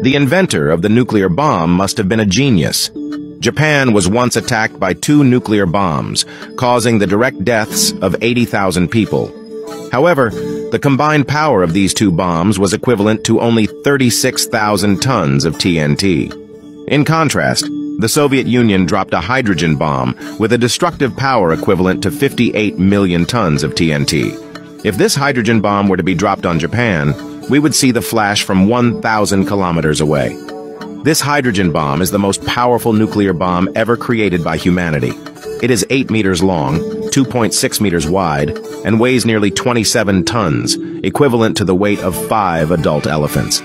The inventor of the nuclear bomb must have been a genius. Japan was once attacked by 2 nuclear bombs, causing the direct deaths of 80,000 people. However, the combined power of these 2 bombs was equivalent to only 36,000 tons of TNT. In contrast, the Soviet Union dropped a hydrogen bomb with a destructive power equivalent to 58 million tons of TNT. If this hydrogen bomb were to be dropped on Japan, we would see the flash from 1,000 kilometers away. This hydrogen bomb is the most powerful nuclear bomb ever created by humanity. It is 8 meters long, 2.6 meters wide, and weighs nearly 27 tons, equivalent to the weight of 5 adult elephants.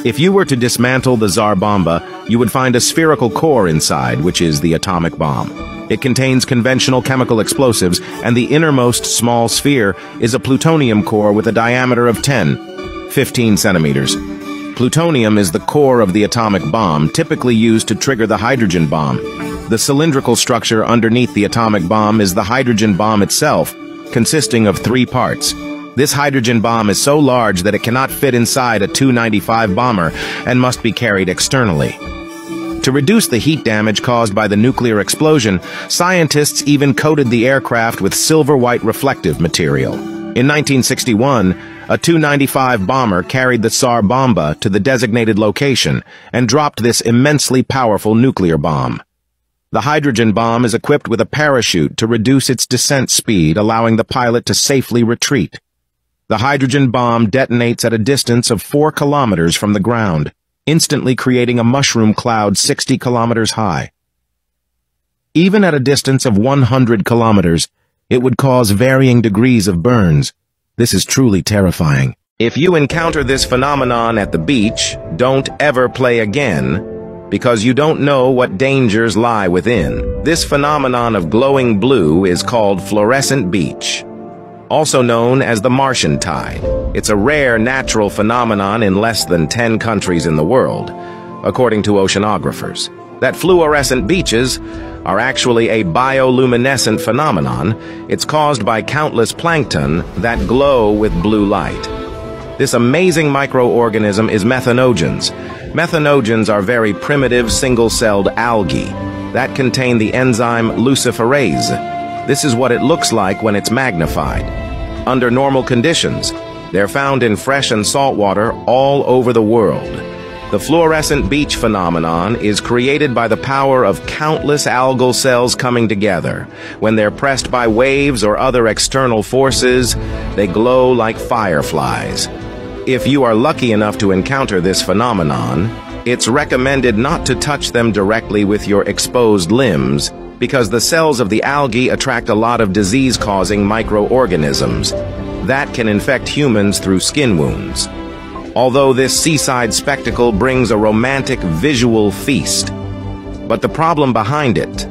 If you were to dismantle the Tsar Bomba, you would find a spherical core inside, which is the atomic bomb. It contains conventional chemical explosives, and the innermost small sphere is a plutonium core with a diameter of 15 centimeters. Plutonium is the core of the atomic bomb, typically used to trigger the hydrogen bomb. The cylindrical structure underneath the atomic bomb is the hydrogen bomb itself, consisting of 3 parts. This hydrogen bomb is so large that it cannot fit inside a Tu-95 bomber and must be carried externally. To reduce the heat damage caused by the nuclear explosion, scientists even coated the aircraft with silver-white reflective material. In 1961, a Tu-95 bomber carried the Tsar Bomba to the designated location and dropped this immensely powerful nuclear bomb. The hydrogen bomb is equipped with a parachute to reduce its descent speed, allowing the pilot to safely retreat. The hydrogen bomb detonates at a distance of 4 kilometers from the ground, instantly creating a mushroom cloud 60 kilometers high. Even at a distance of 100 kilometers, it would cause varying degrees of burns. This is truly terrifying. If you encounter this phenomenon at the beach, don't ever play again, because you don't know what dangers lie within. This phenomenon of glowing blue is called fluorescent beach, also known as the Martian tide. It's a rare natural phenomenon in less than 10 countries in the world, according to oceanographers. That fluorescent beaches are actually a bioluminescent phenomenon. It's caused by countless plankton that glow with blue light. This amazing microorganism is methanogens. Methanogens are very primitive single-celled algae that contain the enzyme luciferase. This is what it looks like when it's magnified. Under normal conditions, they're found in fresh and salt water all over the world. The fluorescent beach phenomenon is created by the power of countless algal cells coming together. When they're pressed by waves or other external forces, they glow like fireflies. If you are lucky enough to encounter this phenomenon, it's recommended not to touch them directly with your exposed limbs, because the cells of the algae attract a lot of disease-causing microorganisms that can infect humans through skin wounds. Although this seaside spectacle brings a romantic visual feast, but the problem behind it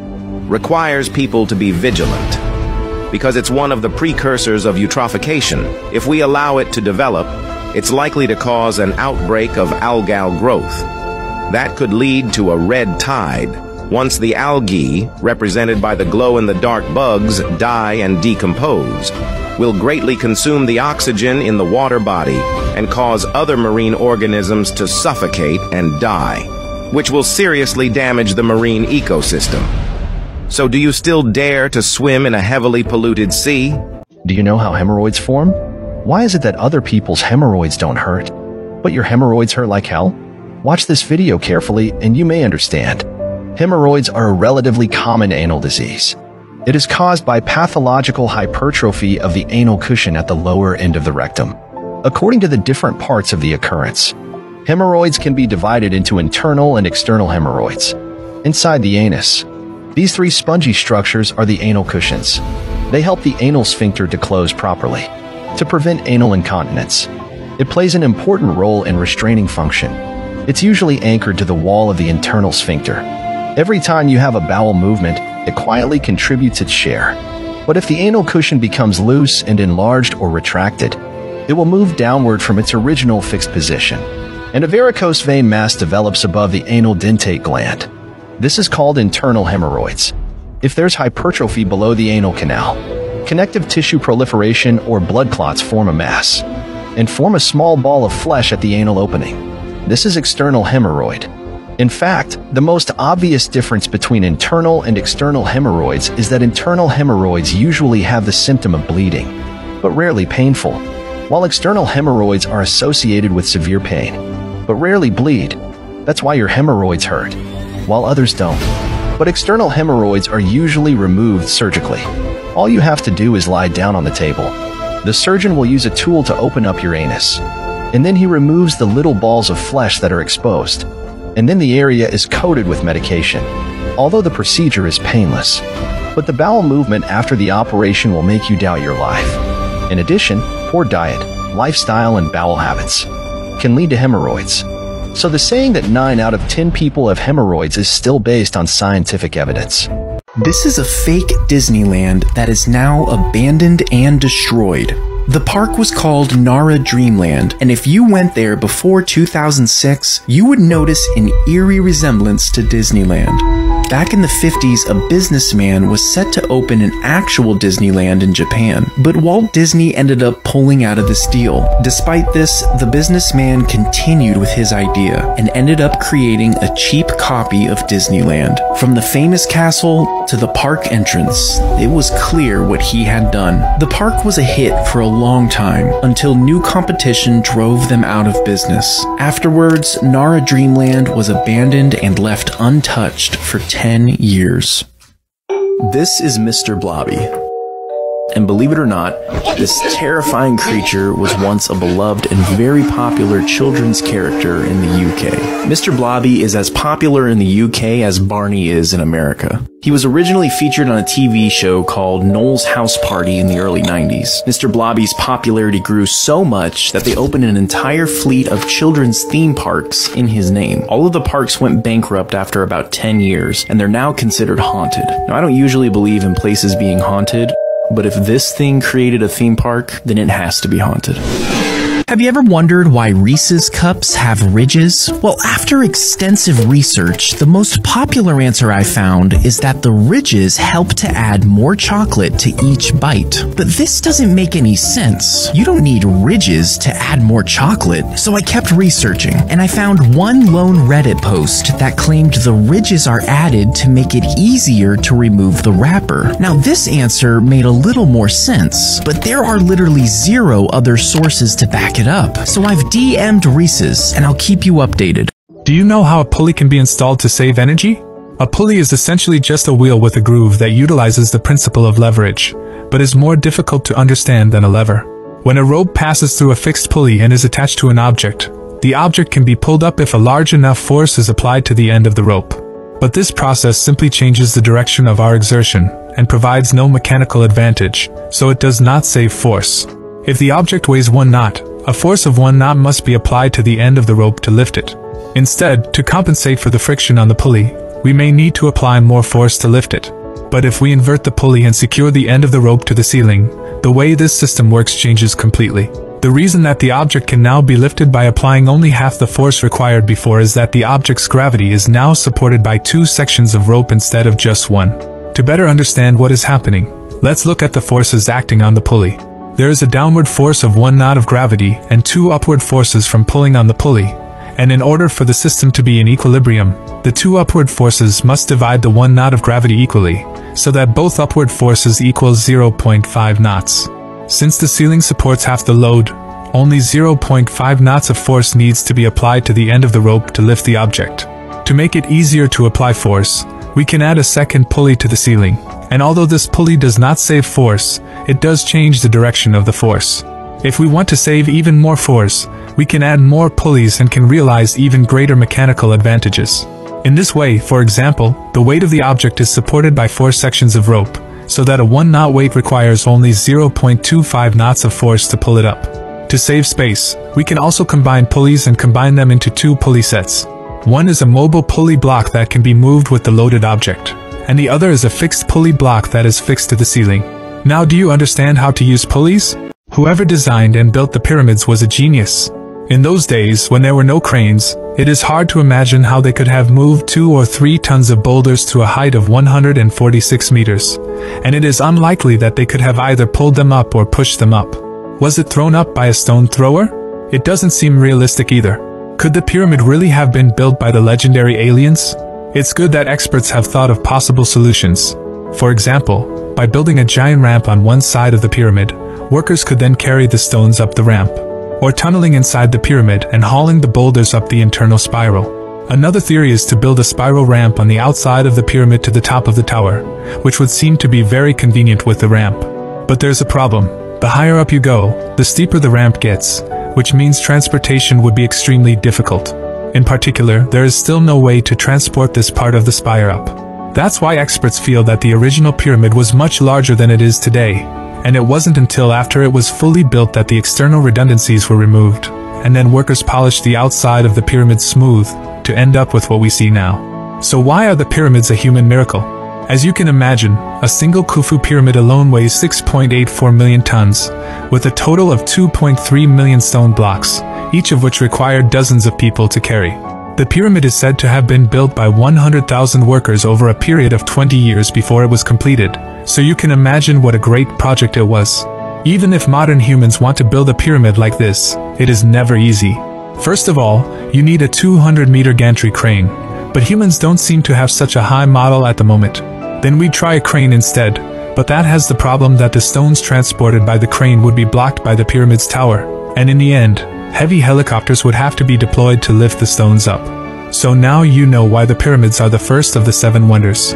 requires people to be vigilant, because it's one of the precursors of eutrophication. If we allow it to develop, it's likely to cause an outbreak of algal growth. That could lead to a red tide, once the algae, represented by the glow-in-the-dark bugs, die and decompose, will greatly consume the oxygen in the water body and cause other marine organisms to suffocate and die, which will seriously damage the marine ecosystem. So do you still dare to swim in a heavily polluted sea? Do you know how hemorrhoids form? Why is it that other people's hemorrhoids don't hurt, but your hemorrhoids hurt like hell? Watch this video carefully and you may understand. Hemorrhoids are a relatively common anal disease. It is caused by pathological hypertrophy of the anal cushion at the lower end of the rectum. According to the different parts of the occurrence, hemorrhoids can be divided into internal and external hemorrhoids. Inside the anus, these 3 spongy structures are the anal cushions. They help the anal sphincter to close properly, to prevent anal incontinence. It plays an important role in restraining function. It's usually anchored to the wall of the internal sphincter. Every time you have a bowel movement, it quietly contributes its share. But if the anal cushion becomes loose and enlarged or retracted, it will move downward from its original fixed position, and a varicose vein mass develops above the anal dentate gland. This is called internal hemorrhoids. If there's hypertrophy below the anal canal, connective tissue proliferation or blood clots form a mass and form a small ball of flesh at the anal opening. This is external hemorrhoid. In fact, the most obvious difference between internal and external hemorrhoids is that internal hemorrhoids usually have the symptom of bleeding, but rarely painful, while external hemorrhoids are associated with severe pain, but rarely bleed. That's why your hemorrhoids hurt, while others don't. But external hemorrhoids are usually removed surgically. All you have to do is lie down on the table. The surgeon will use a tool to open up your anus, and then he removes the little balls of flesh that are exposed, and then the area is coated with medication, although the procedure is painless. But the bowel movement after the operation will make you doubt your life. In addition, poor diet, lifestyle, and bowel habits can lead to hemorrhoids. So the saying that 9 out of 10 people have hemorrhoids is still based on scientific evidence. This is a fake Disneyland that is now abandoned and destroyed. The park was called Nara Dreamland, and if you went there before 2006, you would notice an eerie resemblance to Disneyland. Back in the 50s, a businessman was set to open an actual Disneyland in Japan, but Walt Disney ended up pulling out of this deal. Despite this, the businessman continued with his idea and ended up creating a cheap copy of Disneyland. From the famous castle to the park entrance, it was clear what he had done. The park was a hit for a long time, until new competition drove them out of business. Afterwards, Nara Dreamland was abandoned and left untouched for 10 years. This is Mr. Blobby. And believe it or not, this terrifying creature was once a beloved and very popular children's character in the UK. Mr. Blobby is as popular in the UK as Barney is in America. He was originally featured on a TV show called Noel's House Party in the early 90s. Mr. Blobby's popularity grew so much that they opened an entire fleet of children's theme parks in his name. All of the parks went bankrupt after about 10 years, and they're now considered haunted. Now, I don't usually believe in places being haunted, but if this thing created a theme park, then it has to be haunted. Have you ever wondered why Reese's cups have ridges? Well, after extensive research, the most popular answer I found is that the ridges help to add more chocolate to each bite. But this doesn't make any sense. You don't need ridges to add more chocolate. So I kept researching, and I found one lone Reddit post that claimed the ridges are added to make it easier to remove the wrapper. Now, this answer made a little more sense, but there are literally 0 other sources to back it up. So I've DM'd Reese's, and I'll keep you updated. Do you know how a pulley can be installed to save energy? A pulley is essentially just a wheel with a groove that utilizes the principle of leverage, but is more difficult to understand than a lever. When a rope passes through a fixed pulley and is attached to an object, the object can be pulled up if a large enough force is applied to the end of the rope. But this process simply changes the direction of our exertion and provides no mechanical advantage, so it does not save force. If the object weighs 1 knot, a force of 1 knot must be applied to the end of the rope to lift it. Instead, to compensate for the friction on the pulley, we may need to apply more force to lift it. But if we invert the pulley and secure the end of the rope to the ceiling, the way this system works changes completely. The reason that the object can now be lifted by applying only half the force required before is that the object's gravity is now supported by 2 sections of rope instead of just 1. To better understand what is happening, let's look at the forces acting on the pulley. There is a downward force of 1 knot of gravity and 2 upward forces from pulling on the pulley, and in order for the system to be in equilibrium, the 2 upward forces must divide the 1 knot of gravity equally, so that both upward forces equal 0.5 knots. Since the ceiling supports half the load, only 0.5 knots of force needs to be applied to the end of the rope to lift the object. To make it easier to apply force, we can add a second pulley to the ceiling, and although this pulley does not save force, it does change the direction of the force. If we want to save even more force, we can add more pulleys and can realize even greater mechanical advantages. In this way, for example, the weight of the object is supported by 4 sections of rope, so that a 1 knot weight requires only 0.25 knots of force to pull it up. To save space, we can also combine pulleys and combine them into 2 pulley sets. One is a mobile pulley block that can be moved with the loaded object, and the other is a fixed pulley block that is fixed to the ceiling. Now, do you understand how to use pulleys? Whoever designed and built the pyramids was a genius. In those days, when there were no cranes, it is hard to imagine how they could have moved 2 or 3 tons of boulders to a height of 146 meters, and it is unlikely that they could have either pulled them up or pushed them up. Was it thrown up by a stone thrower? It doesn't seem realistic either. Could the pyramid really have been built by the legendary aliens? It's good that experts have thought of possible solutions. For example, by building a giant ramp on one side of the pyramid, workers could then carry the stones up the ramp, or tunneling inside the pyramid and hauling the boulders up the internal spiral. Another theory is to build a spiral ramp on the outside of the pyramid to the top of the tower, which would seem to be very convenient with the ramp. But there's a problem. The higher up you go, the steeper the ramp gets, which means transportation would be extremely difficult. In particular, there is still no way to transport this part of the spire up. That's why experts feel that the original pyramid was much larger than it is today, and it wasn't until after it was fully built that the external redundancies were removed, and then workers polished the outside of the pyramid smooth to end up with what we see now. So why are the pyramids a human miracle? As you can imagine, a single Khufu pyramid alone weighs 6.84 million tons, with a total of 2.3 million stone blocks, each of which required dozens of people to carry. The pyramid is said to have been built by 100,000 workers over a period of 20 years before it was completed, so you can imagine what a great project it was. Even if modern humans want to build a pyramid like this, it is never easy. First of all, you need a 200-meter gantry crane, but humans don't seem to have such a high model at the moment. Then we'd try a crane instead, but that has the problem that the stones transported by the crane would be blocked by the pyramid's tower, and in the end, heavy helicopters would have to be deployed to lift the stones up. So now you know why the pyramids are the first of the 7 wonders.